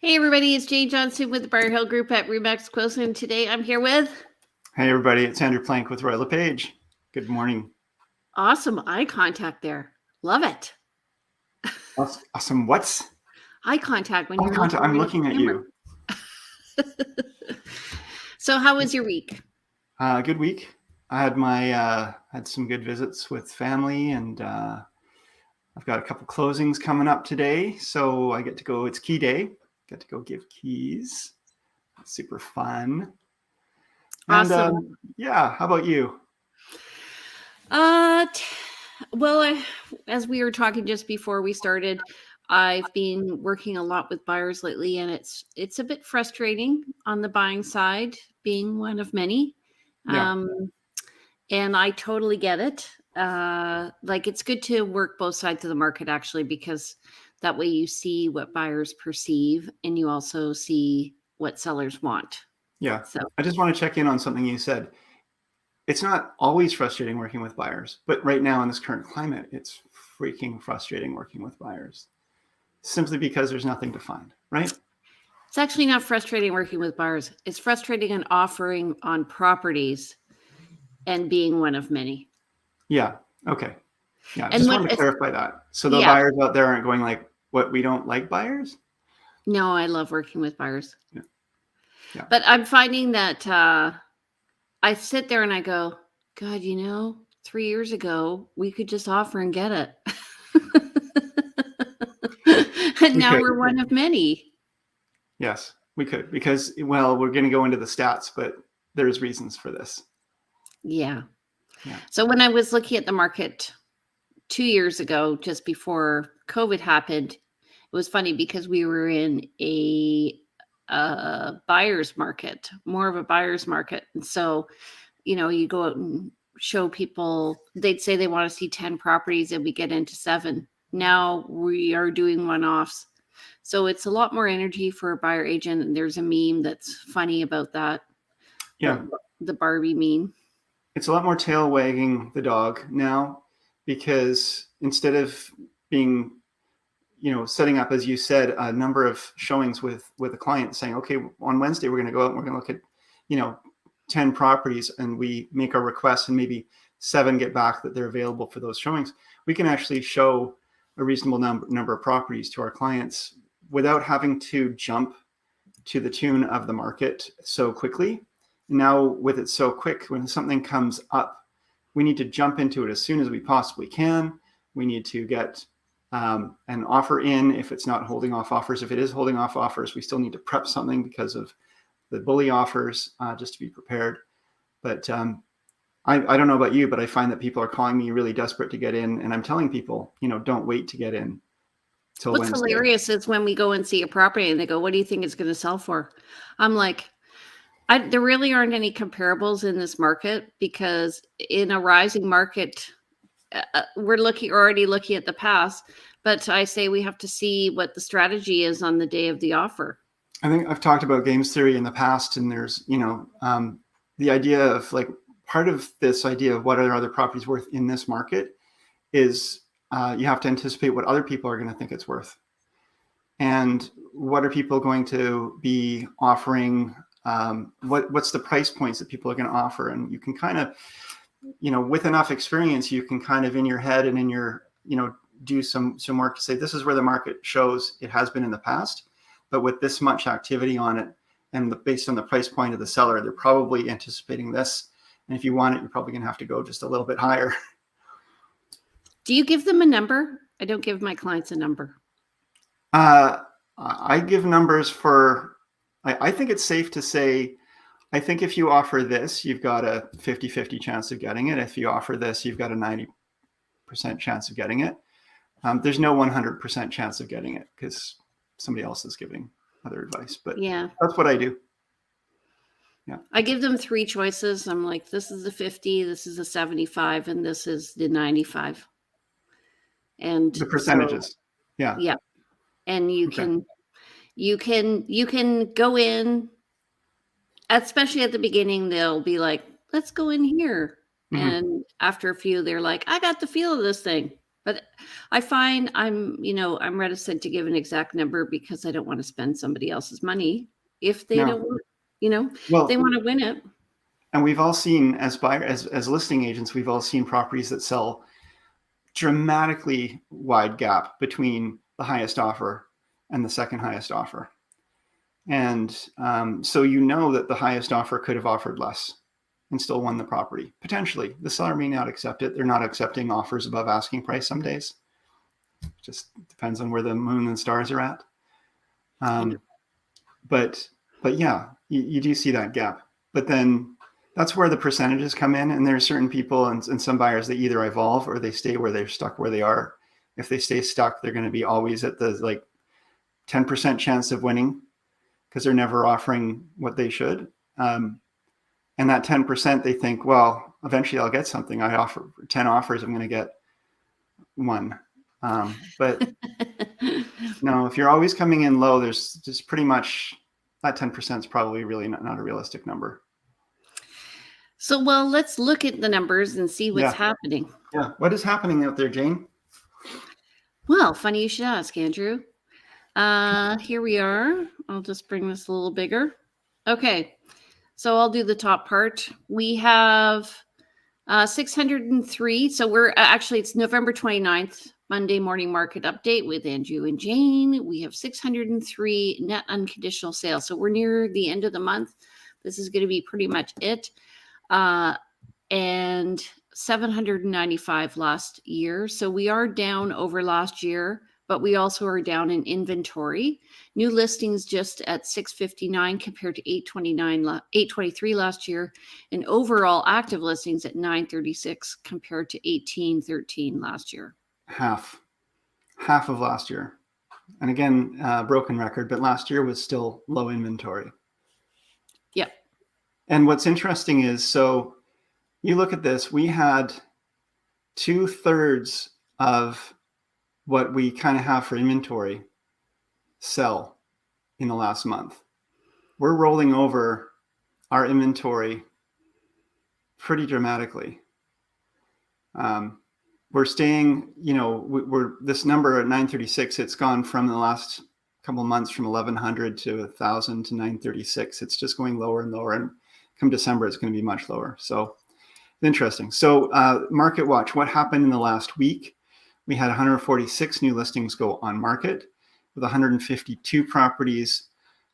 Hey everybody, it's Jane Johnston with the Bar Hill Group at Remax Quilts, and today I'm here with Hey everybody, it's Andrew Plank with LePage. Good morning. awesome eye contact there. Love it. Awesome. What's Eye contact when eye you're contact? looking I'm right at looking the at camera. you. So how was your week? Good week. I had had some good visits with family, and I've got a couple closings coming up today. So I get to go. It's key day. Get to go give keys. Super fun. And Awesome. yeah, how about you? Uh, t- well, as we were talking just before we started, I've been working a lot with buyers lately, and it's a bit frustrating on the buying side, being one of many. Yeah, Um, And I totally get it. Like it's good to work both sides of the market actually, because that way you see what buyers perceive and you also see what sellers want. yeah. So I just want to check in on something you said. It's not always frustrating working with buyers, but right now in this current climate, it's freaking frustrating working with buyers. Simply because there's nothing to find, right? it's actually not frustrating working with buyers. It's frustrating in offering on properties and being one of many. Yeah. Okay. Yeah. And Just what wanted to it's clarify that. So the yeah, buyers out there aren't going like, what, we don't like buyers? no, I love working with buyers. Yeah. Yeah. But I'm finding that I sit there and I go, God, 3 years ago we could just offer and get it. And We now could. we're one of many. Yes, we could. Because, well, we're going to go into the stats, but there's reasons for this. Yeah. Yeah. So when I was looking at the market 2 years ago, just before COVID happened, it was funny because we were in a buyer's market, more of a buyer's market. And so, you go out and show people, they'd say they want to see 10 properties and we get into 7. Now we are doing one-offs. So it's a lot more energy for a buyer agent. And there's a meme that's funny about that. Yeah. The Barbie meme. It's a lot more tail wagging the dog now, because instead of being, setting up, as you said, a number of showings with a client saying, okay, on Wednesday, we're going to go out and we're going to look at, 10 properties, and we make our requests and maybe 7 get back that they're available for those showings. We can actually show a reasonable number of properties to our clients without having to jump to the tune of the market so quickly. Now, with it so quick, when something comes up, we need to jump into it as soon as we possibly can. We need to get an offer in if it's not holding off offers. If it is holding off offers, we still need to prep something because of the bully offers, just to be prepared. But I don't know about you, but I find that people are calling me really desperate to get in, and I'm telling people, don't wait to get in till What's Wednesday. hilarious is when we go and see a property and they go, what do you think it's going to sell for? I'm like, there really aren't any comparables in this market, because in a rising market, we're already looking at the past, but I say we have to see what the strategy is on the day of the offer. I think I've talked about games theory in the past, and there's, the idea of like part of this idea of what are other properties worth in this market is you have to anticipate what other people are going to think it's worth. And what are people going to be offering? What's the price points that people are going to offer? And you can kind of, with enough experience, you can kind of in your head and in your, do some work to say, this is where the market shows it has been in the past, but with this much activity on it and based on the price point of the seller, they're probably anticipating this. And if you want it, you're probably going to have to go just a little bit higher. Do you give them a number? I don't give my clients a number. I give numbers for, I think it's safe to say, I think if you offer this, you've got a 50-50 chance of getting it. If you offer this, you've got a 90% chance of getting it. There's no 100% chance of getting it because somebody else is giving other advice, but Yeah, that's what I do. Yeah, I give them 3 choices. I'm like, this is the 50, this is the 75, and this is the 95. And The percentages. Yeah. Yeah. And you Okay. can go in, especially at the beginning, they'll be like, let's go in here. Mm-hmm. And after a few, they're like, I got the feel of this thing. But I find I'm reticent to give an exact number because I don't want to spend somebody else's money if they No. don't, if they Well, want to win it. and we've all seen as listing agents, we've all seen properties that sell dramatically wide gap between the highest offer and the second highest offer. And so that the highest offer could have offered less and still won the property. Potentially, the seller may not accept it. They're not accepting offers above asking price some days. Just depends on where the moon and stars are at. But yeah, you do see that gap. But then that's where the percentages come in. And there are certain people and some buyers that either evolve or they stay where they're stuck where they are. If they stay stuck, they're going to be always at the 10% chance of winning because they're never offering what they should. And that 10%, they think, well, eventually I'll get something. I offer 10 offers, I'm going to get one. But no, if you're always coming in low, there's just pretty much that 10% is probably really not a realistic number. So, well, let's look at the numbers and see what's happening. Yeah. What is happening out there, Jane? Well, funny you should ask, Andrew. Here we are. I'll just bring this a little bigger. Okay. So I'll do the top part. We have 603. So we're it's November 29th, Monday morning market update with Andrew and Jane. We have 603 net unconditional sales. So we're near the end of the month. This is going to be pretty much it. And 795 last year. So we are down over last year, but we also are down in inventory. New listings just at 659 compared to 823 last year. And overall active listings at 936 compared to 1813 last year. Half of last year. And again, broken record, but last year was still low inventory. Yep. And what's interesting is, so you look at this, we had 2/3 of what we kind of have for inventory sell in the last month. We're rolling over our inventory pretty dramatically. We're staying, we're this number at 936. It's gone from the last couple of months from 1,100 to 1,000 to 936. It's just going lower and lower. And come December, it's going to be much lower. So interesting. So Market Watch, what happened in the last week? We had 146 new listings go on market with 152 properties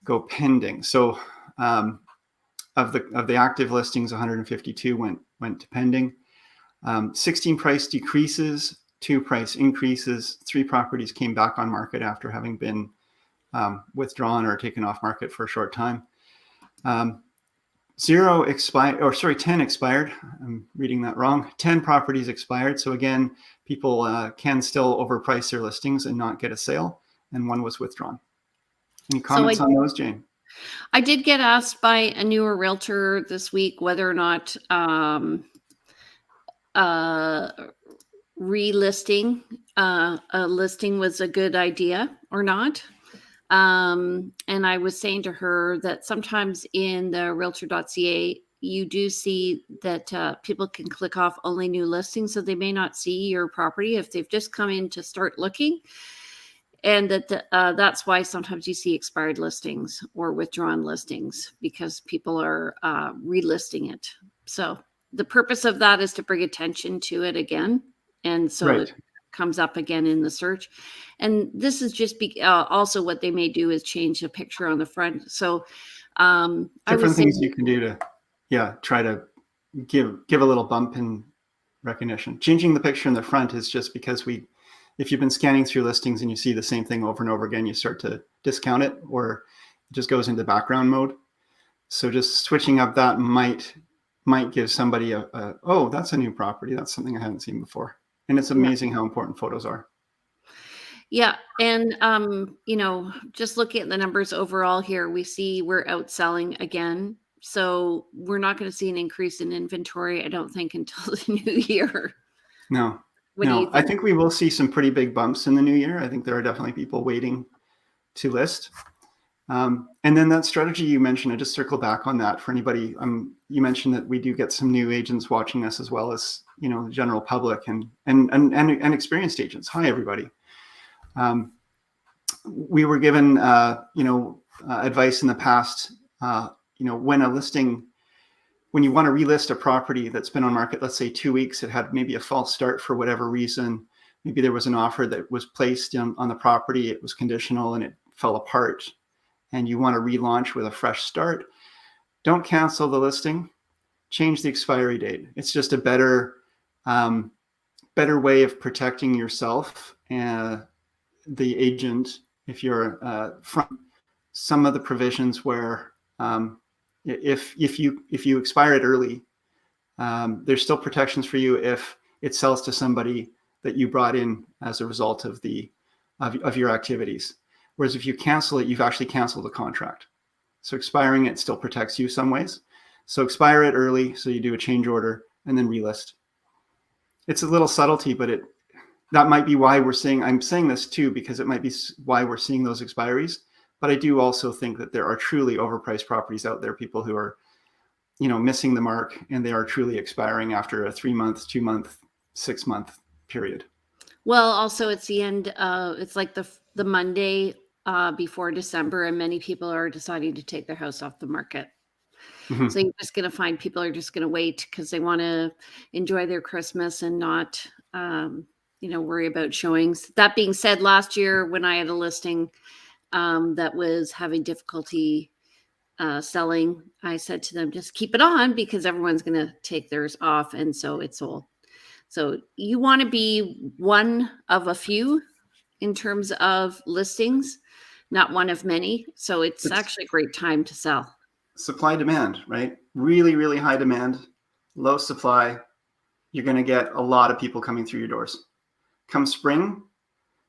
go pending. So of the active listings, 152 went to pending. 16 price decreases, 2 price increases, 3 properties came back on market after having been withdrawn or taken off market for a short time. 10 expired. I'm reading that wrong. 10 properties expired. So again, people can still overprice their listings and not get a sale. And 1 was withdrawn. Any comments on those, Jane? I did get asked by a newer realtor this week whether or not relisting a listing was a good idea or not. And I was saying to her that sometimes in the realtor.ca, you do see that people can click off only new listings, so they may not see your property if they've just come in to start looking. And that's why sometimes you see expired listings or withdrawn listings because people are relisting it. So the purpose of that is to bring attention to it again. And so it comes up again in the search. And this is just also what they may do is change the picture on the front. So different things you can do to try to give a little bump in recognition. Changing the picture in the front is just because if you've been scanning through listings and you see the same thing over and over again, you start to discount it, or it just goes into background mode. So just switching up that might give somebody oh, that's a new property. That's something I haven't seen before. And it's amazing how important photos are. Yeah. And, just looking at the numbers overall here, we see we're outselling again. So we're not going to see an increase in inventory, I don't think, until the new year. No. I think we will see some pretty big bumps in the new year. I think there are definitely people waiting to list. And then that strategy you mentioned, I just circle back on that for anybody. You mentioned that we do get some new agents watching us as well as the general public and experienced agents. Hi, everybody. We were given, advice in the past, when you want to relist a property that's been on market, let's say 2 weeks, it had maybe a false start for whatever reason. Maybe there was an offer that was placed on the property, it was conditional and it fell apart, and you want to relaunch with a fresh start. Don't cancel the listing, change the expiry date. It's just a better way of protecting yourself and the agent if you're from some of the provisions where if you expire it early, there's still protections for you if it sells to somebody that you brought in as a result of your activities. Whereas if you cancel it, you've actually canceled the contract. So expiring it still protects you some ways. So expire it early, so you do a change order and then relist. It's a little subtlety, but that might be why I'm saying this too, because it might be why we're seeing those expiries. But I do also think that there are truly overpriced properties out there, people who are, missing the mark, and they are truly expiring after a 3-month, 2-month, 6-month period. Well, also it's the end. It's like the Monday before December, and many people are deciding to take their house off the market. Mm-hmm. So you're just going to find people are just going to wait because they want to enjoy their Christmas and not, worry about showings. That being said, last year when I had a listing that was having difficulty selling, I said to them, just keep it on because everyone's going to take theirs off. And so it sold. So you want to be one of a few in terms of listings, not one of many. So it's actually a great time to sell. Supply demand, right? Really, really high demand, low supply. You're going to get a lot of people coming through your doors. Come spring,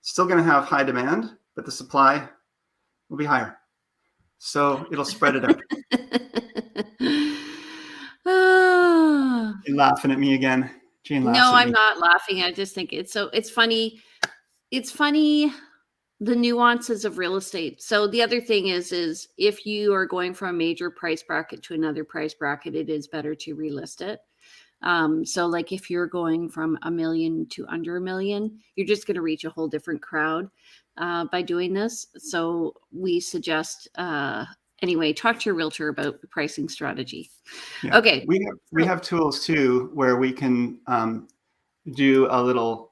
still going to have high demand, but the supply will be higher. So it'll spread it out. You're laughing at me again. Jane laughs No, at I'm me. not laughing. I just think it's funny. It's funny, the nuances of real estate. So the other thing is if you are going from a major price bracket to another price bracket, it is better to relist it. So like if you're going from $1 million to under $1 million, you're just going to reach a whole different crowd by doing this. So we suggest, anyway, talk to your realtor about the pricing strategy. Yeah. Okay. We have tools too, where we can do a little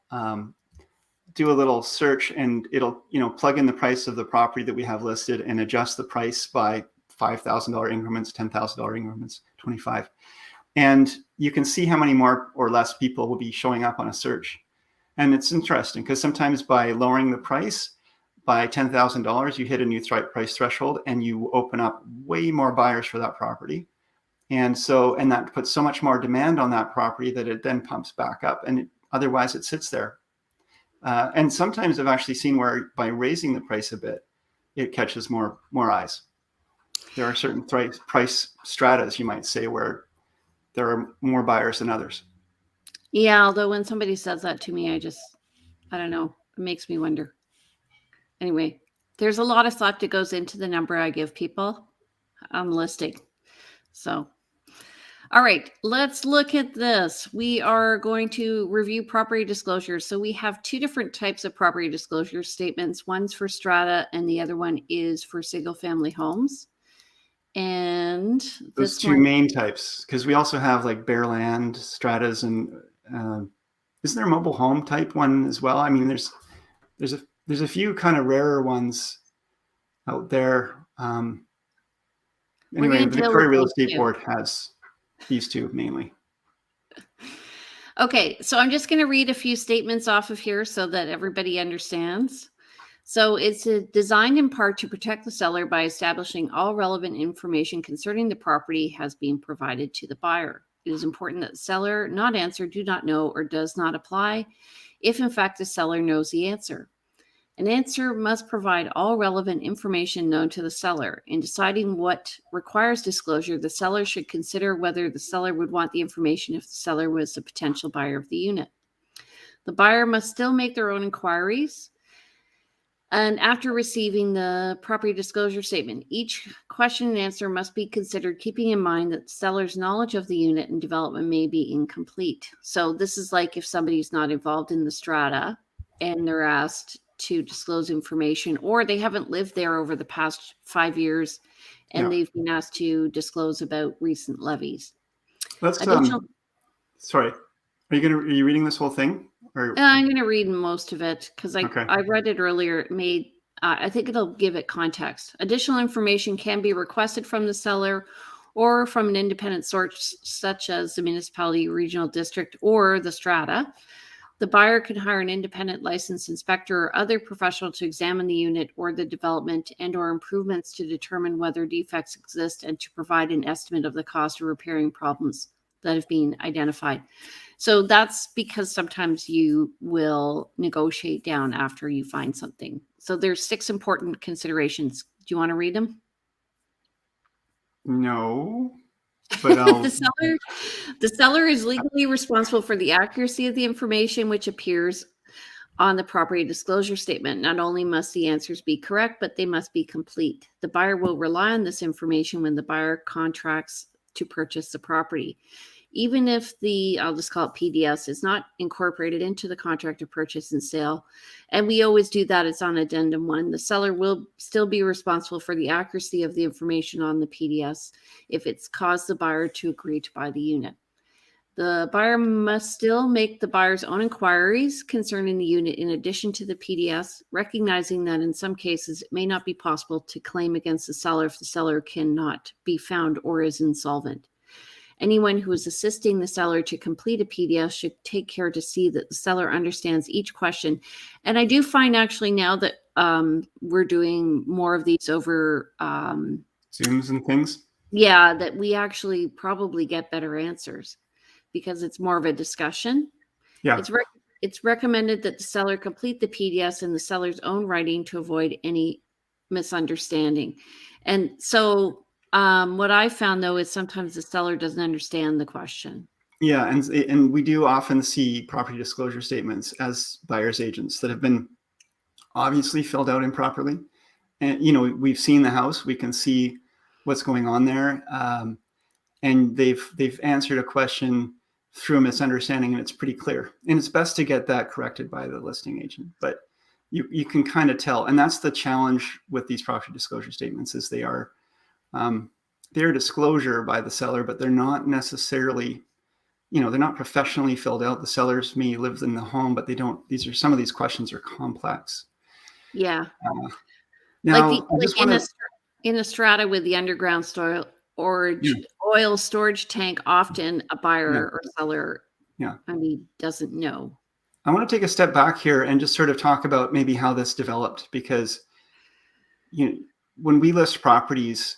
search, and it'll, plug in the price of the property that we have listed and adjust the price by $5,000 increments, $10,000 increments, 25. And you can see how many more or less people will be showing up on a search. And it's interesting because sometimes by lowering the price by $10,000, you hit a new price threshold and you open up way more buyers for that property. And that puts so much more demand on that property that it then pumps back up, and otherwise it sits there. And sometimes I've actually seen where by raising the price a bit, it catches more eyes. There are certain price stratas, you might say, where there are more buyers than others. Yeah, although when somebody says that to me, I don't know, it makes me wonder. Anyway, there's a lot of thought that goes into the number I give people on listing. So, all right, let's look at this. We are going to review property disclosures. So we have two different types of property disclosure statements. One's for strata and the other one is for single family homes. And those two main types, because we also have like bare land stratas, and isn't there a mobile home type one as well? I mean, there's a few kind of rarer ones out there. Anyway, the Victoria Real Estate Board has these two mainly. Okay, so I'm just going to read a few statements off of here so that everybody understands. So it's designed in part to protect the seller by establishing all relevant information concerning the property has been provided to the buyer. It is important that the seller not answer, do not know, or does not apply if in fact the seller knows the answer. An answer must provide all relevant information known to the seller. In deciding what requires disclosure, the seller should consider whether the seller would want the information if the seller was a potential buyer of the unit. The buyer must still make their own inquiries And after receiving the property disclosure statement, each question and answer must be considered keeping in mind that the seller's knowledge of the unit and development may be incomplete. So this is like if somebody's not involved in the strata and they're asked to disclose information, or they haven't lived there over the past 5 years and Yeah. they've been asked to disclose about recent levies. Let's Additional sorry. Are you reading this whole thing? Or I'm going to read most of it because okay. I read it earlier. It made I think it'll give it context. Additional information can be requested from the seller or from an independent source, such as the municipality, regional district, or the strata. The buyer can hire an independent licensed inspector or other professional to examine the unit or the development and or improvements to determine whether defects exist and to provide an estimate of the cost of repairing problems that have been identified. So that's because sometimes you will negotiate down after you find something. So there's 6 important considerations. Do you want to read them? No, but I'll. The seller is legally responsible for the accuracy of the information which appears on the property disclosure statement. Not only must the answers be correct, but they must be complete. The buyer will rely on this information when the buyer contracts to purchase the property. Even if I'll just call it PDS, is not incorporated into the contract of purchase and sale, and we always do that, it's on addendum 1, the seller will still be responsible for the accuracy of the information on the PDS if it's caused the buyer to agree to buy the unit. The buyer must still make the buyer's own inquiries concerning the unit in addition to the PDS, recognizing that in some cases it may not be possible to claim against the seller if the seller cannot be found or is insolvent. Anyone who is assisting the seller to complete a PDS should take care to see that the seller understands each question. And I do find actually now that we're doing more of these over Zooms and things. Yeah, that we actually probably get better answers because it's more of a discussion. Yeah. It's recommended that the seller complete the PDS in the seller's own writing to avoid any misunderstanding. And so what I found though is sometimes the seller doesn't understand the question. Yeah, and we do often see property disclosure statements as buyer's agents that have been obviously filled out improperly. And we've seen the house, we can see what's going on there, and they've answered a question through a misunderstanding, and it's pretty clear. And it's best to get that corrected by the listing agent, but you can kind of tell. And that's the challenge with these property disclosure statements is they're a disclosure by the seller, but they're not necessarily, they're not professionally filled out. The sellers may live in the home, but they don't. Some of these questions are complex. Yeah. Now, in a strata with the underground oil storage tank, often a buyer or seller, doesn't know. I want to take a step back here and just sort of talk about maybe how this developed, because when we list properties,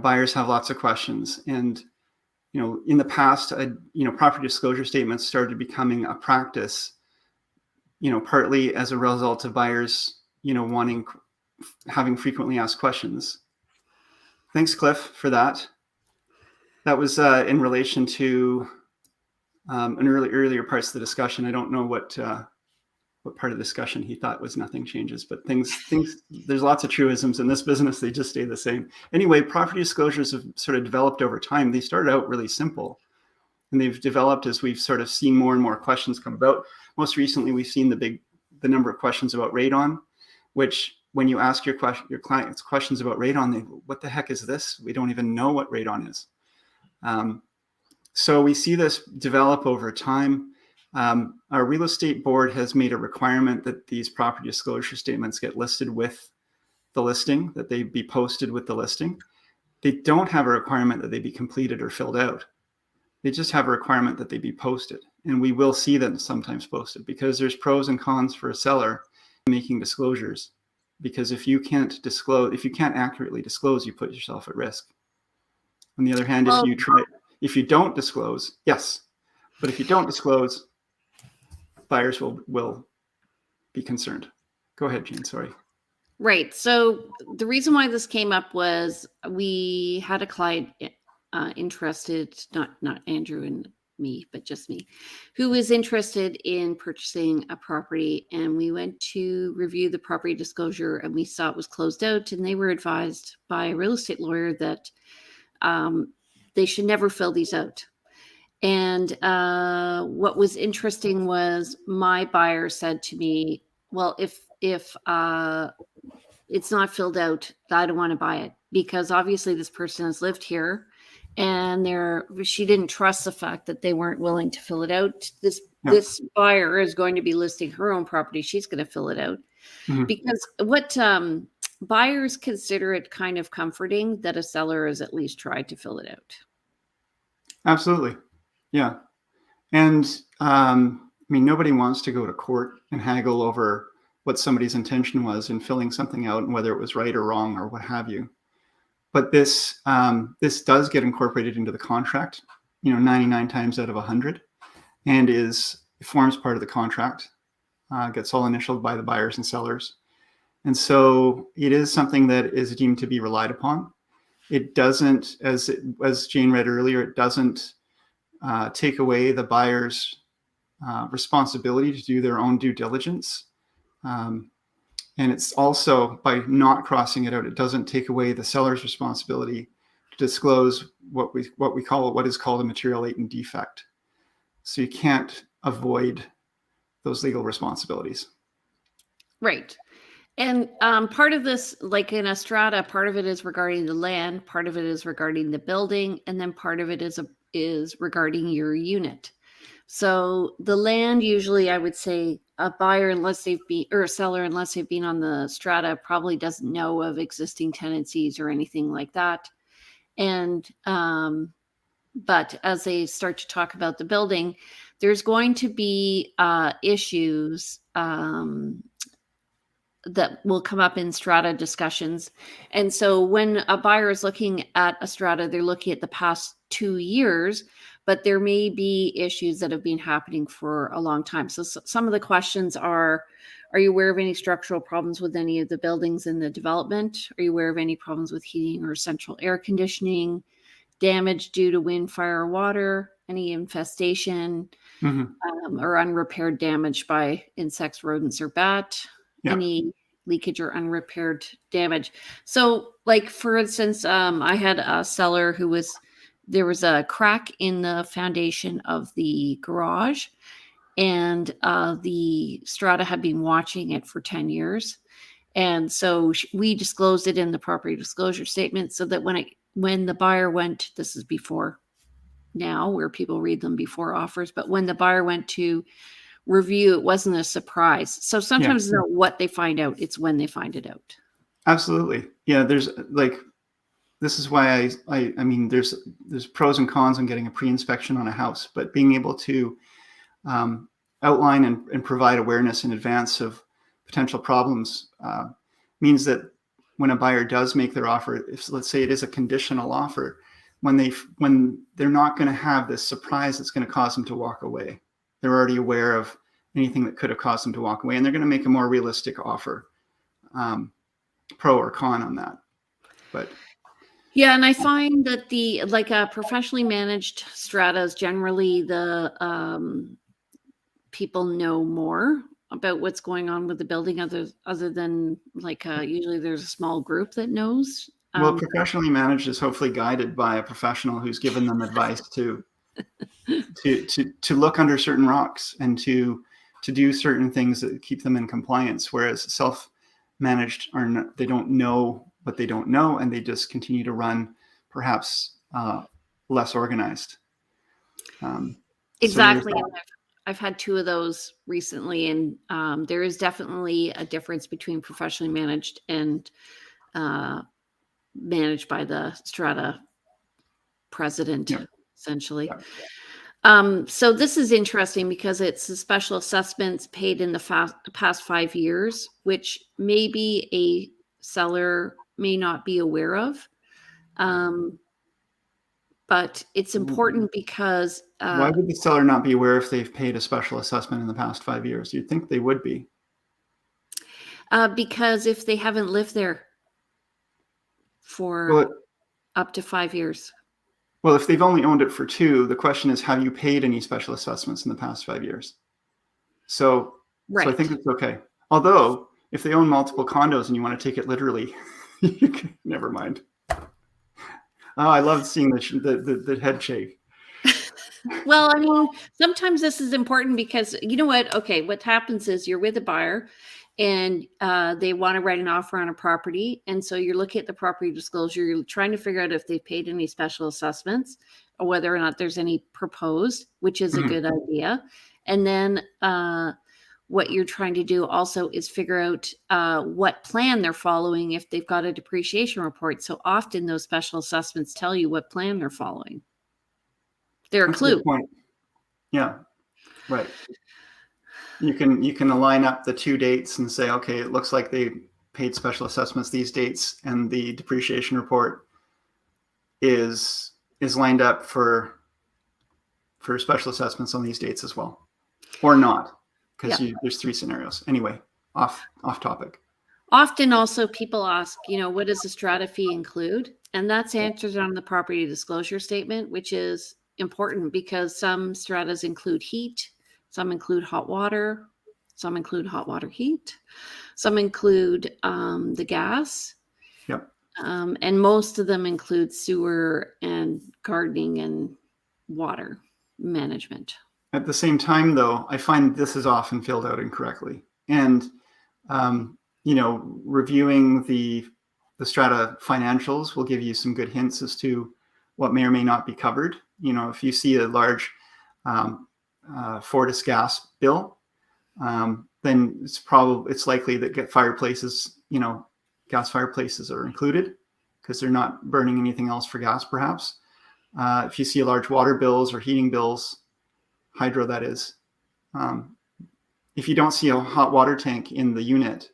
buyers have lots of questions, and in the past, property disclosure statements started becoming a practice, partly as a result of buyers, having frequently asked questions. Thanks, Cliff, for that. That was in relation to an earlier parts of the discussion. I don't know what part of the discussion he thought was nothing changes, but things. There's lots of truisms in this business; they just stay the same. Anyway, property disclosures have sort of developed over time. They started out really simple, and they've developed as we've sort of seen more and more questions come about. Most recently, we've seen the number of questions about radon, which when you ask your clients questions about radon, they go, what the heck is this? We don't even know what radon is. So we see this develop over time. Our real estate board has made a requirement that these property disclosure statements get listed with the listing, that they be posted with the listing. They don't have a requirement that they be completed or filled out. They just have a requirement that they be posted. And we will see them sometimes posted because there's pros and cons for a seller making disclosures. Because if you can't accurately disclose, you put yourself at risk. On the other hand, if you don't disclose, yes. But if you don't disclose, buyers will be concerned. Go ahead, Jean, sorry. Right. So the reason why this came up was we had a client interested, not Andrew and me, but just me, who was interested in purchasing a property. And we went to review the property disclosure, and we saw it was closed out, and they were advised by a real estate lawyer that they should never fill these out. And what was interesting was my buyer said to me, well, if it's not filled out, I don't want to buy it, because obviously this person has lived here, and she didn't trust the fact that they weren't willing to fill it out. This buyer is going to be listing her own property. She's going to fill it out. Mhm. Because what buyers consider it kind of comforting that a seller has at least tried to fill it out. Absolutely. Yeah. And I mean, nobody wants to go to court and haggle over what somebody's intention was in filling something out and whether it was right or wrong or what have you. But this does get incorporated into the contract, 99 times out of 100, and forms part of the contract, gets all initialed by the buyers and sellers. And so it is something that is deemed to be relied upon. It doesn't, as Jane read earlier, it doesn't take away the buyer's responsibility to do their own due diligence. And it's also, by not crossing it out, it doesn't take away the seller's responsibility to disclose what is called a material latent defect. So you can't avoid those legal responsibilities. Right. And part of this, like in a strata, part of it is regarding the land, part of it is regarding the building, and then part of it is regarding your unit. So the land, usually I would say a buyer, or a seller, unless they've been on the strata, probably doesn't know of existing tenancies or anything like that. And but as they start to talk about the building, there's going to be issues that will come up in strata discussions. And so when a buyer is looking at a strata, they're looking at the past 2 years, but there may be issues that have been happening for a long time. So some of the questions are you aware of any structural problems with any of the buildings in the development? Are you aware of any problems with heating or central air conditioning, damage due to wind, fire, or water, any infestation, or unrepaired damage by insects, rodents, or bat? Any leakage or unrepaired damage. So like, for instance, I had a seller there was a crack in the foundation of the garage, and the strata had been watching it for 10 years. And so we disclosed it in the property disclosure statement, so that when the buyer went, this is before now where people read them before offers, but when the buyer went to review, it wasn't a surprise. So sometimes it's not what they find out, it's when they find it out. Absolutely. Yeah, this is why I mean, there's pros and cons on getting a pre-inspection on a house, but being able to outline and provide awareness in advance of potential problems means that when a buyer does make their offer, if let's say it is a conditional offer, when they're not going to have this surprise that's going to cause them to walk away. They're already aware of anything that could have caused them to walk away, and they're going to make a more realistic offer, pro or con on that. But yeah, and I find that a professionally managed stratas, generally the people know more about what's going on with the building, other than usually there's a small group that knows. Well, professionally managed is hopefully guided by a professional who's given them advice to look under certain rocks and to do certain things that keep them in compliance. Whereas self-managed they don't know what they don't know, and they just continue to run perhaps less organized. Exactly. So I've had 2 of those recently, and there is definitely a difference between professionally managed and managed by the strata president, essentially. So this is interesting because it's the special assessments paid in the past 5 years, which maybe a seller may not be aware of. But it's important because why would the seller not be aware if they've paid a special assessment in the past 5 years? You'd think they would be. Because if they haven't lived there for up to 5 years. Well, if they've only owned it for 2, the question is, have you paid any special assessments in the past 5 years? So I Right. think it's okay. Although, if they own multiple condos and you want to take it literally, never mind. Oh, I love seeing the head shake. Well, I mean, sometimes this is important because you know what? Okay, what happens is you're with a buyer and they want to write an offer on a property. And so you're looking at the property disclosure, you're trying to figure out if they paid any special assessments or whether or not there's any proposed, which is a good idea. And then what you're trying to do also is figure out what plan they're following if they've got a depreciation report. So often those special assessments tell you what plan they're following. They're a That's a clue. good point. Yeah, right. You can align up the 2 dates and say, okay, it looks like they paid special assessments these dates, and the depreciation report is lined up for special assessments on these dates as well, or not, because there's 3 scenarios. Anyway, off topic. Often also people ask, what does the strata fee include? And that's answered on the property disclosure statement, which is important because some stratas include heat, some include hot water, some include hot water heat, some include the gas. Yep. And most of them include sewer and gardening and water management. At the same time, though, I find this is often filled out incorrectly. And, reviewing the strata financials will give you some good hints as to what may or may not be covered. If you see a large Fortis gas bill, then it's likely that gas fireplaces are included because they're not burning anything else for gas, perhaps. If you see large water bills or heating bills, hydro that is, if you don't see a hot water tank in the unit,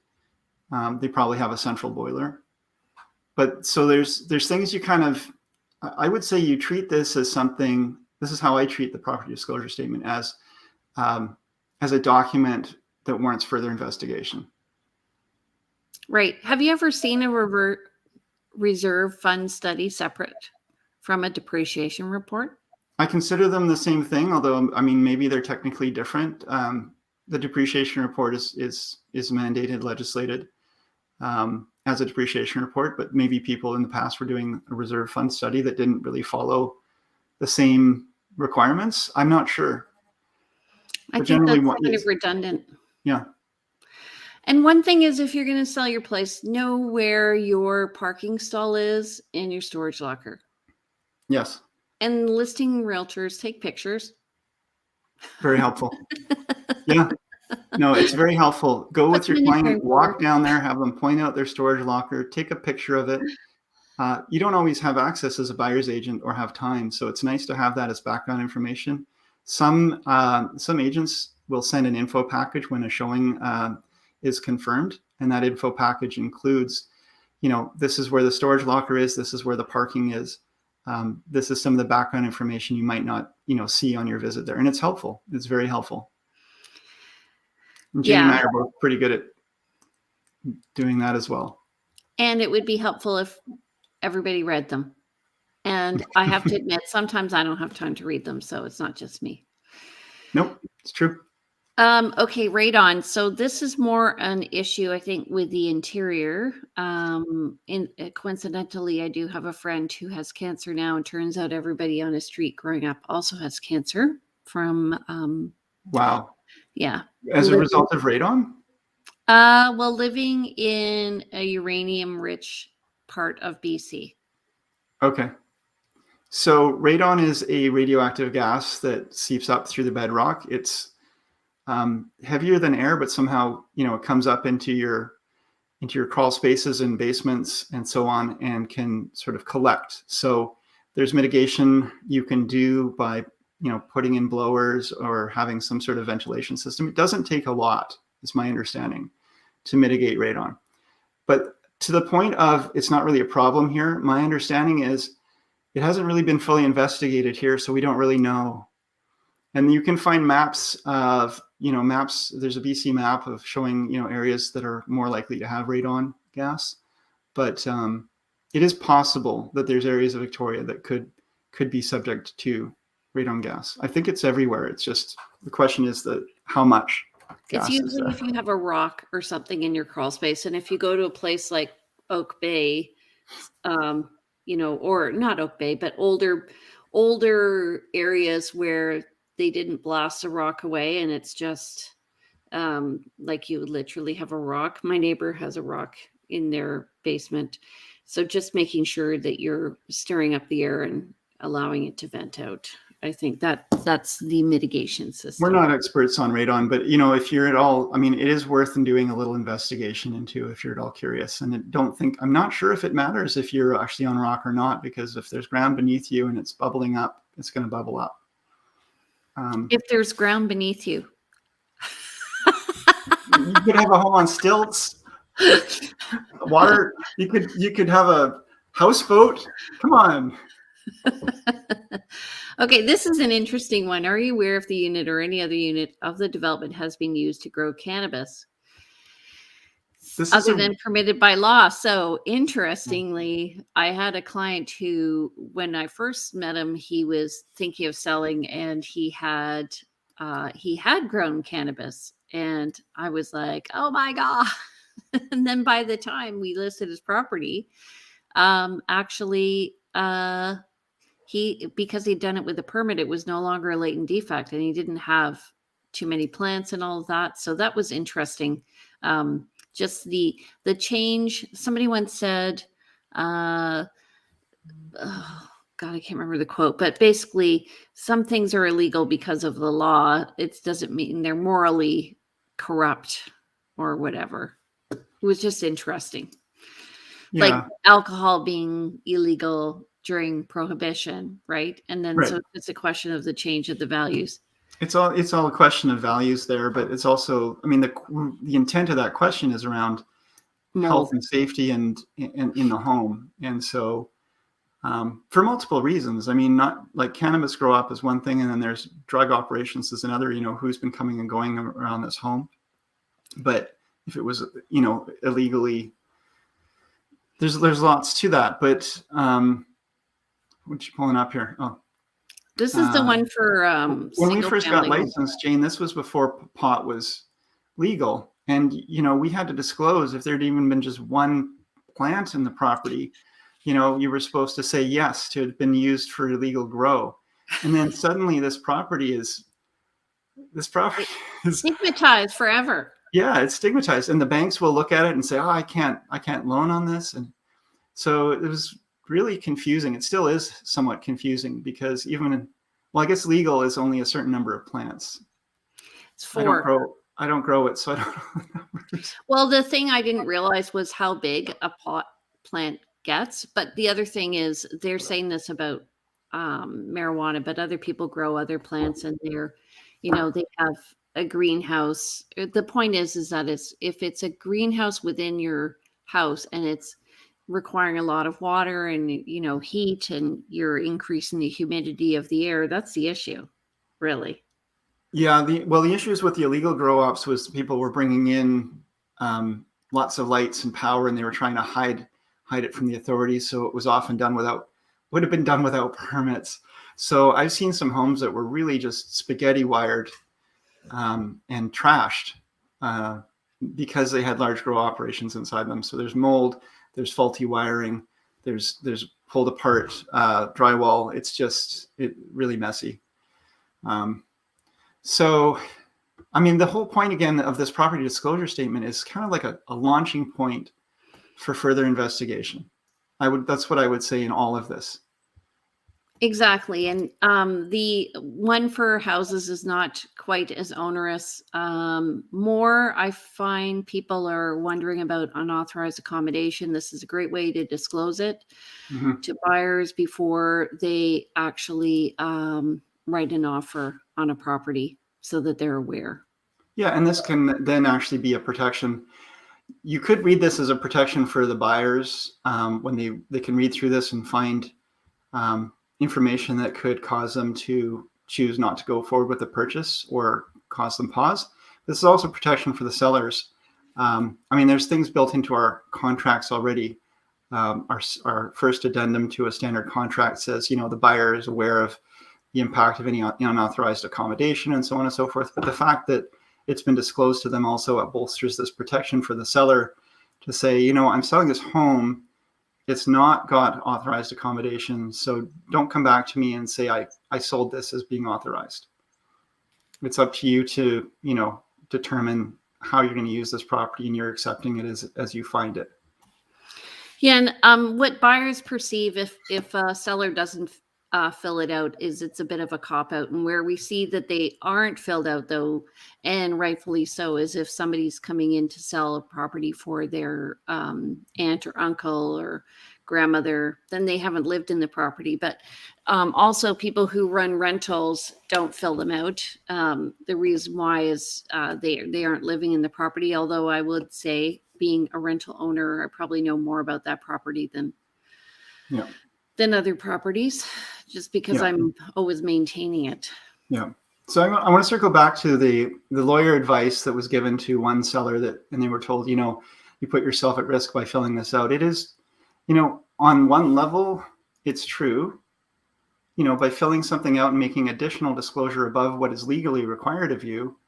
they probably have a central boiler. But so there's things you kind of, I would say you treat this as something. This is how I treat the property disclosure statement, as a document that warrants further investigation. Right. Have you ever seen a reserve fund study separate from a depreciation report? I consider them the same thing, although I mean maybe they're technically different. The depreciation report is mandated, legislated as a depreciation report, but maybe people in the past were doing a reserve fund study that didn't really follow the same requirements. I'm not sure. I think that's kind of redundant. Yeah. And one thing is, if you're going to sell your place, know where your parking stall is and your storage locker. Yes. And listing realtors take pictures. Very helpful. Yeah. No, it's very helpful. Go with your client, walk down there, have them point out their storage locker, take a picture of it. You don't always have access as a buyer's agent or have time, so it's nice to have that as background information. Some agents will send an info package when a showing is confirmed, and that info package includes, this is where the storage locker is, this is where the parking is. This is some of the background information you might not, see on your visit there, and it's helpful. It's very helpful. And Jane and I are both pretty good at doing that as well. And it would be helpful if everybody read them. And I have to admit, sometimes I don't have time to read them, so it's not just me. Nope, it's true. Okay, radon. So this is more an issue, I think, with the interior. Coincidentally, I do have a friend who has cancer now, and turns out everybody on his street growing up also has cancer from. Wow. Yeah. As a result of radon? Well, living in a uranium-rich part of BC. Okay. So radon is a radioactive gas that seeps up through the bedrock. It's heavier than air, but somehow, it comes up into your crawl spaces and basements and so on, and can sort of collect. So there's mitigation you can do by putting in blowers or having some sort of ventilation system. It doesn't take a lot, is my understanding, to mitigate radon. But to the point of it's not really a problem here, my understanding is it hasn't really been fully investigated here, so we don't really know. And you can find maps of, there's a BC map of showing, areas that are more likely to have radon gas. But it is possible that there's areas of Victoria that could could be subject to radon gas. I think it's everywhere. It's just the question is how much gas It's is usually there. if you have a rock or something in your crawl space, and if you go to a place like Oak Bay, or not Oak Bay, but older areas where they didn't blast a rock away, and it's just like you would literally have a rock. My neighbor has a rock in their basement, so just making sure that you're stirring up the air and allowing it to vent out. I think that's the mitigation system. We're not experts on radon, but if you're at all, I mean, it is worth doing a little investigation into if you're at all curious. And I'm not sure if it matters if you're actually on rock or not, because if there's ground beneath you and it's bubbling up, it's going to bubble up. If there's ground beneath you. You could have a home on stilts. Water, you could have a houseboat. Come on. Okay, this is an interesting one. Are you aware if the unit or any other unit of the development has been used to grow cannabis other than permitted by law? So interestingly, I had a client who, when I first met him, he was thinking of selling, and he had grown cannabis, and I was like, oh my God. And then by the time we listed his property, because he'd done it with a permit, it was no longer a latent defect, and he didn't have too many plants and all of that. So that was interesting. Just the change. Somebody once said, oh God, I can't remember the quote, but basically some things are illegal because of the law. It doesn't mean they're morally corrupt or whatever. It was just interesting. Yeah. Like alcohol being illegal during prohibition, right? And then so it's a question of the change of the values. It's all a question of values there, but it's also, I mean, the intent of that question is around health and safety and in the home. And so for multiple reasons, I mean, not like cannabis grow up is one thing, and then there's drug operations is another, who's been coming and going around this home. But if it was, illegally, there's lots to that. But what you pulling up here? Oh, this is the one for when we first got licensed, Jane. This was before pot was legal, and we had to disclose if there'd even been just one plant in the property. You were supposed to say yes to it had been used for illegal grow, and then suddenly this property is stigmatized forever. Yeah, it's stigmatized, and the banks will look at it and say, "Oh, I can't loan on this," and so it was really confusing. It still is somewhat confusing because I guess legal is only a certain number of plants. It's 4. I don't grow it, so I don't know the numbers. Well, the thing I didn't realize was how big a pot plant gets. But the other thing is they're saying this about marijuana, but other people grow other plants, and they have a greenhouse. The point is that if it's a greenhouse within your house and it's requiring a lot of water and heat, and you're increasing the humidity of the air, that's the issue, really. Yeah, the issues with the illegal grow ops was people were bringing in lots of lights and power, and they were trying to hide it from the authorities. So it was often would have been done without permits. So I've seen some homes that were really just spaghetti wired and trashed because they had large grow operations inside them. So there's mold, there's faulty wiring, there's pulled apart drywall. It's really messy. So, I mean, the whole point again of this property disclosure statement is kind of like a launching point for further investigation. That's what I would say in all of this. Exactly. And the one for houses is not quite as onerous. More, I find people are wondering about unauthorized accommodation. This is a great way to disclose it to buyers before they actually write an offer on a property so that they're aware. Yeah, and this can then actually be a protection. You could read this as a protection for the buyers when they can read through this and find information that could cause them to choose not to go forward with the purchase or cause them pause. This is also protection for the sellers. I mean, there's things built into our contracts already our first addendum to a standard contract says, the buyer is aware of the impact of any unauthorized accommodation and so on and so forth. But the fact that it's been disclosed to them also, it bolsters this protection for the seller to say, I'm selling this home. It's not got authorized accommodation. So don't come back to me and say, I sold this as being authorized. It's up to you to, determine how you're going to use this property, and you're accepting it as you find it. Yeah, and what buyers perceive if a seller doesn't fill it out is it's a bit of a cop out, and where we see that they aren't filled out, though, and rightfully so, is if somebody's coming in to sell a property for their aunt or uncle or grandmother, then they haven't lived in the property. But also people who run rentals don't fill them out. The reason why is they aren't living in the property, although I would say, being a rental owner, I probably know more about that property than other properties, just because I'm always maintaining it. Yeah. So I want to circle back to the lawyer advice that was given to one seller and they were told, you put yourself at risk by filling this out. It is, on one level, it's true. By filling something out and making additional disclosure above what is legally required of you,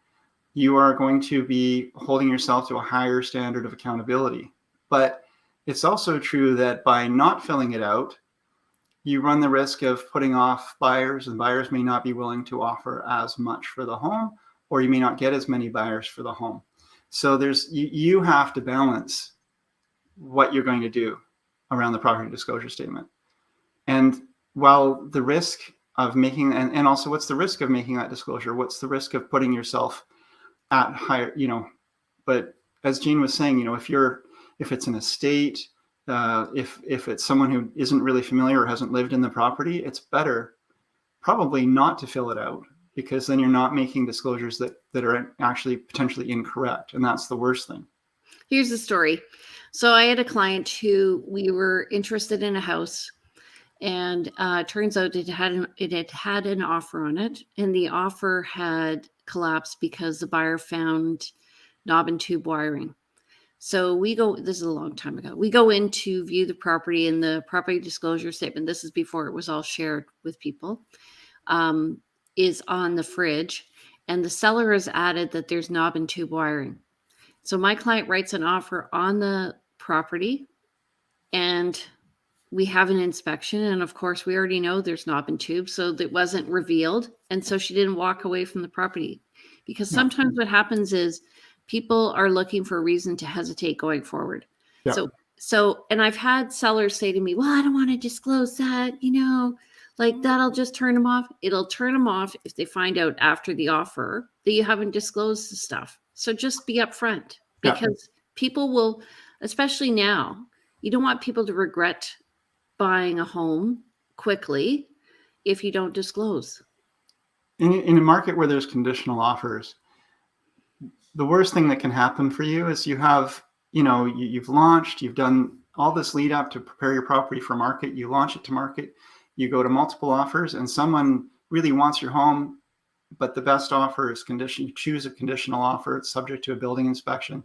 you are going to be holding yourself to a higher standard of accountability. But it's also true that by not filling it out, you run the risk of putting off buyers, and buyers may not be willing to offer as much for the home, or you may not get as many buyers for the home. So you have to balance what you're going to do around the property disclosure statement. And while the risk of making, and also what's the risk of making that disclosure? What's the risk of putting yourself at higher, but as Jean was saying, if it's an estate, if it's someone who isn't really familiar or hasn't lived in the property, it's better probably not to fill it out, because then you're not making disclosures that are actually potentially incorrect. And that's the worst thing. Here's the story. So I had a client who we were interested in a house, and turns out it had an offer on it, and the offer had collapsed because the buyer found knob and tube wiring. So this is a long time ago, we go in to view the property, and the property disclosure statement, this is before it was all shared with people, is on the fridge, and the seller has added that there's knob and tube wiring. So my client writes an offer on the property, and we have an inspection, and of course we already know there's knob and tube, so that wasn't revealed, and so she didn't walk away from the property, because sometimes what happens is people are looking for a reason to hesitate going forward. So and I've had sellers say to me, well, I don't want to disclose that, like that'll just turn them off. It'll turn them off if they find out after the offer that you haven't disclosed the stuff. So just be upfront, because people will, especially now, you don't want people to regret buying a home quickly if you don't disclose. In a market where there's conditional offers, the worst thing that can happen for you is you have, you've launched, you've done all this lead up to prepare your property for market, you launch it to market, you go to multiple offers, and someone really wants your home, but the best offer is condition. You choose a conditional offer, it's subject to a building inspection.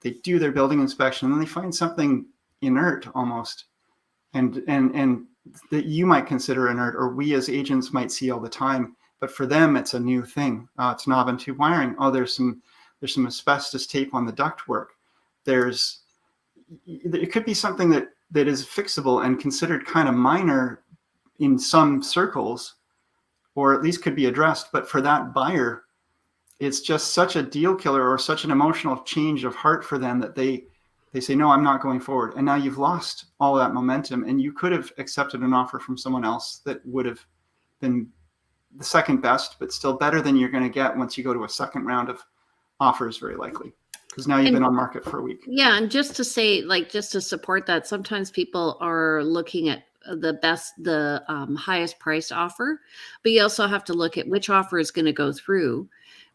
They do their building inspection, and then they find something inert almost, and that you might consider inert, or we as agents might see all the time, but for them it's a new thing. It's knob and tube wiring. Oh, there's some asbestos tape on the ductwork. It could be something that is fixable and considered kind of minor in some circles, or at least could be addressed. But for that buyer, it's just such a deal killer, or such an emotional change of heart for them, that they say, no, I'm not going forward. And now you've lost all that momentum, and you could have accepted an offer from someone else that would have been the second best, but still better than you're going to get once you go to a second round of offers, very likely, because now you've been on market for a week. Yeah. And just to say, just to support that, sometimes people are looking at the highest priced offer, but you also have to look at which offer is going to go through,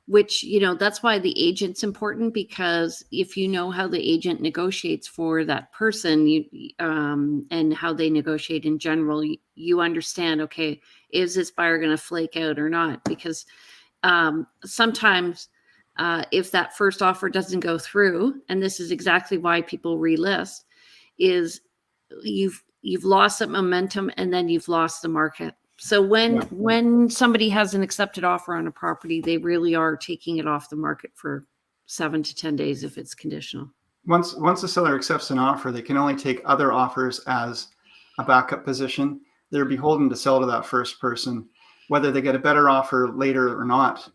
which, that's why the agent's important, because if you know how the agent negotiates for that person, and how they negotiate in general, you understand, okay, is this buyer going to flake out or not? Because sometimes if that first offer doesn't go through, and this is exactly why people relist, is you've lost that momentum, and then you've lost the market. So when somebody has an accepted offer on a property, they really are taking it off the market for 7 to 10 days if it's conditional. Once the seller accepts an offer, they can only take other offers as a backup position. They're beholden to sell to that first person, whether they get a better offer later or not.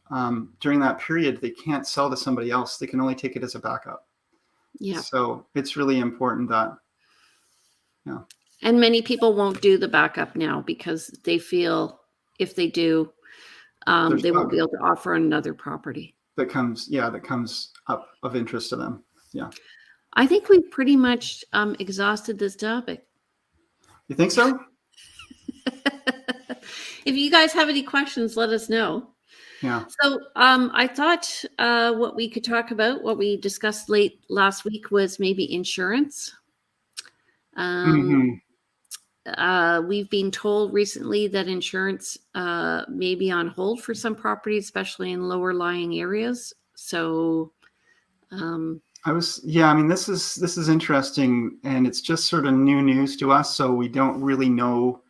During that period, they can't sell to somebody else. They can only take it as a backup. Yeah. So it's really important that, And many people won't do the backup now because they feel if they do, they won't be able to offer on another property. That comes up of interest to them. Yeah. I think we've pretty much exhausted this topic. You think so? If you guys have any questions, let us know. Yeah. So I thought what we could talk about, what we discussed late last week, was maybe insurance. We've been told recently that insurance may be on hold for some properties, especially in lower lying areas. So this is interesting, and it's just sort of new news to us. So we don't really know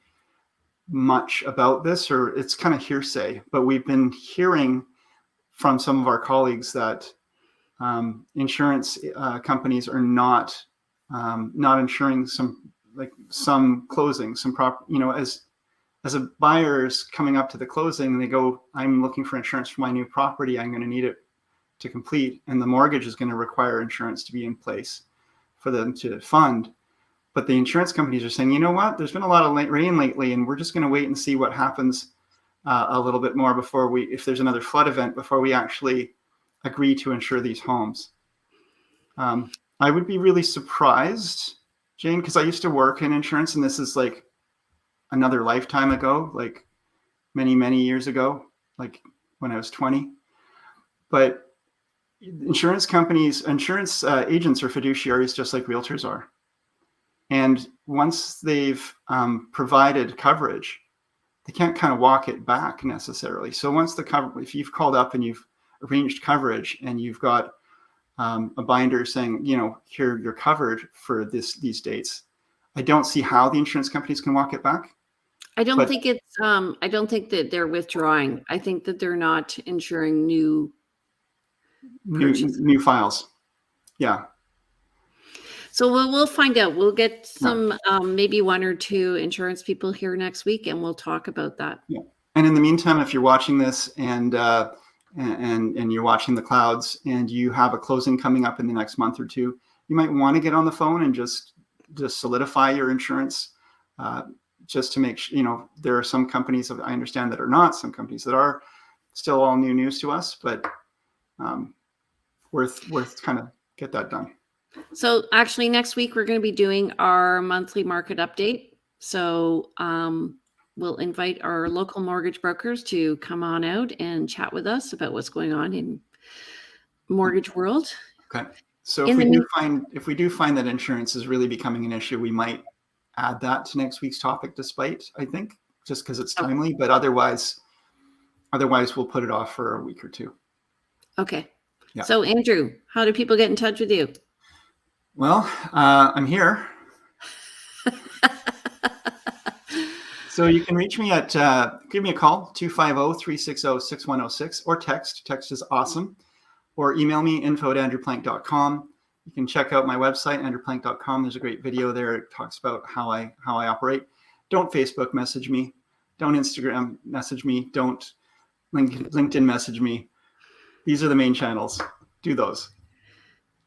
much about this, or it's kind of hearsay, but we've been hearing from some of our colleagues that insurance companies are not insuring some closing, some as a buyer is coming up to the closing, they go, I'm looking for insurance for my new property. I'm going to need it to complete. And the mortgage is going to require insurance to be in place for them to fund. But the insurance companies are saying, you know what, there's been a lot of rain lately, and we're just going to wait and see what happens a little bit more if there's another flood event, before we actually agree to insure these homes. I would be really surprised, Jane, because I used to work in insurance, and this is like another lifetime ago, like many, many years ago, like when I was 20. But insurance companies, insurance agents are fiduciaries just like realtors are. And once they've provided coverage, they can't kind of walk it back necessarily. So once if you've called up and you've arranged coverage and you've got a binder saying, here you're covered for these dates, I don't see how the insurance companies can walk it back. I don't think that they're withdrawing. I think that they're not insuring new files. Yeah. So we'll find out. We'll get some maybe one or two insurance people here next week, and we'll talk about that. Yeah. And in the meantime, if you're watching this and you're watching the clouds, and you have a closing coming up in the next month or two, you might want to get on the phone and just solidify your insurance, just to make sure. There are some companies I understand that are not, some companies that are still all new news to us, but worth kind of get that done. So actually next week we're going to be doing our monthly market update. So we'll invite our local mortgage brokers to come on out and chat with us about what's going on in mortgage world. Okay. So if we do find that insurance is really becoming an issue, we might add that to next week's topic, I think, just because it's timely, but otherwise we'll put it off for a week or two. Okay. Yeah. So Andrew, how do people get in touch with you? Well, I'm here. So you can reach me at, give me a call, 250-360-6106, or text. Text is awesome. Or email me, info@andrewplank.com. You can check out my website, andrewplank.com. There's a great video there. It talks about how I operate. Don't Facebook message me. Don't Instagram message me. Don't LinkedIn message me. These are the main channels. Do those.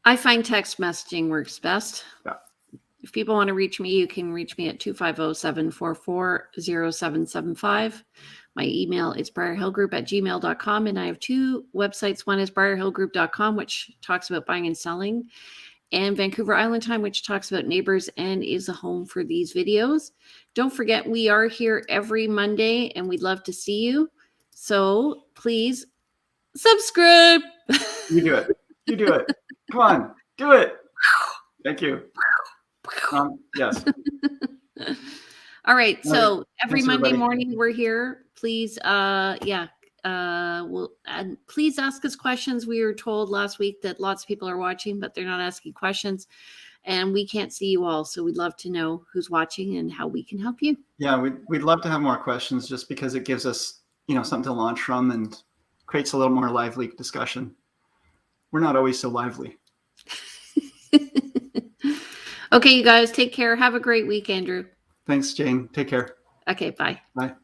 I find text messaging works best. Yeah. If people want to reach me, you can reach me at 250-744-0775. My email is briarhillgroup@gmail.com, and I have two websites. One is briarhillgroup.com, which talks about buying and selling, and Vancouver Island Time, which talks about neighbors and is a home for these videos. Don't forget, we are here every Monday, and we'd love to see you. So please subscribe. You do it. You do it. Come on, do it. Thank you. Yes. All right. So every Thanks, Monday everybody. morning we're here. Please, please ask us questions. We were told last week that lots of people are watching, but they're not asking questions. and we can't see you all. So we'd love to know who's watching and how we can help you. Yeah, we'd love to have more questions just because it gives us, something to launch from and creates a little more lively discussion. We're not always so lively. Okay, you guys, take care. Have a great week, Andrew. Thanks, Jane. Take care. Okay, bye. Bye.